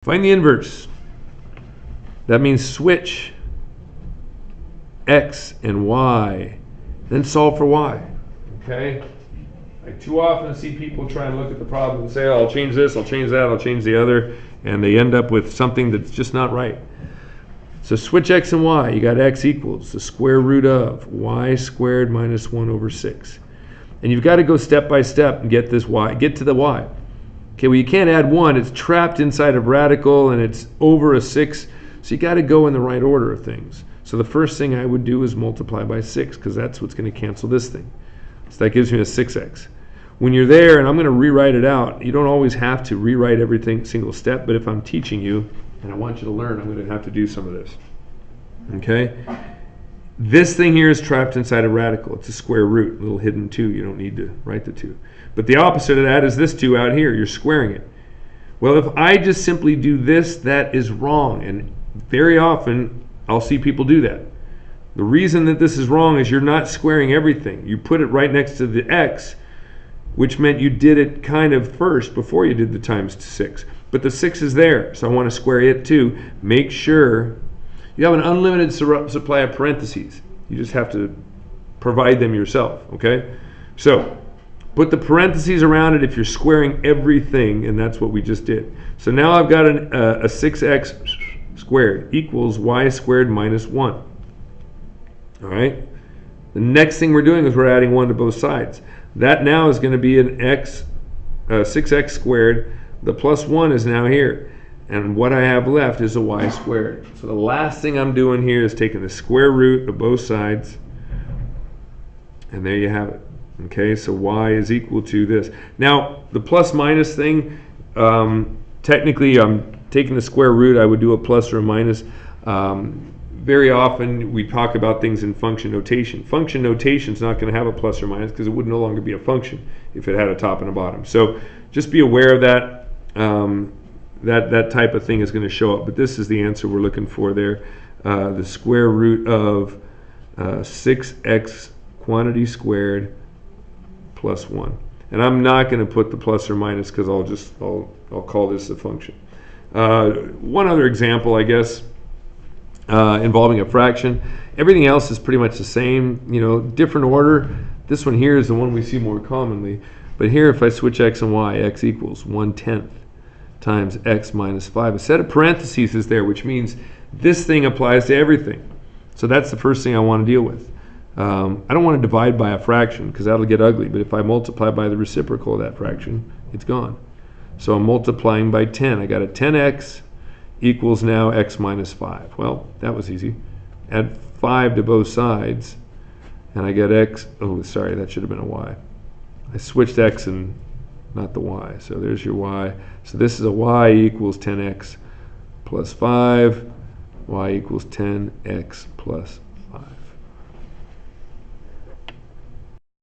Find the inverse. That means switch x and y, then solve for y. Okay? I too often see people try and look at the problem and say, oh, I'll change this, I'll change that, I'll change the other, and they end up with something that's just not right. So switch x and y. You got x equals the square root of y squared minus 1 over 6. And you've got to go step by step and get this y, get to the y. Okay, well, you can't add 1. It's trapped inside of radical, and it's over a 6. So you got to go in the right order of things. So the first thing I would do is multiply by 6, because that's what's going to cancel this thing. So that gives me a 6x. When you're there, and I'm going to rewrite it out, you don't always have to rewrite everything single step, but if I'm teaching you, and I want you to learn, I'm going to have to do some of this. Okay? This thing here is trapped inside a radical. It's a square root, a little hidden 2. You don't need to write the 2. But the opposite of that is this 2 out here. You're squaring it. Well, if I just simply do this, that is wrong. And very often, I'll see people do that. The reason that this is wrong is you're not squaring everything. You put it right next to the x, which meant you did it kind of first before you did the times 6. But the 6 is there, so I want to square it too. Make sure you have an unlimited supply of parentheses. You just have to provide them yourself, okay? So put the parentheses around it if you're squaring everything, and that's what we just did. So now I've got a 6x squared equals y squared minus 1. All right? The next thing we're doing is we're adding 1 to both sides. That now is going to be an 6x squared. The plus 1 is now here. And what I have left is a y squared. So the last thing I'm doing here is taking the square root of both sides. And there you have it. Okay, so y is equal to this. Now, the plus minus thing, technically I'm taking the square root. I would do a plus or a minus. Very often we talk about things in function notation. Function notation is not going to have a plus or minus because it would no longer be a function if it had a top and a bottom. So just be aware of that. That type of thing is going to show up. But this is the answer we're looking for there. The square root of 6x quantity squared plus 1. And I'm not going to put the plus or minus because I'll call this a function. One other example, I guess, involving a fraction. Everything else is pretty much the same, different order. This one here is the one we see more commonly. But here, if I switch x and y, x equals 1/10 times x minus 5. A set of parentheses is there, which means this thing applies to everything. So that's the first thing I want to deal with. I don't want to divide by a fraction because that'll get ugly. But if I multiply by the reciprocal of that fraction, it's gone. So I'm multiplying by 10. I got a 10x equals now x minus 5. Well, that was easy. Add 5 to both sides, and I get x. Oh, sorry, that should have been a y. I switched x and not the y. So there's your y. So this is a y equals 10x plus 5. Y equals 10x plus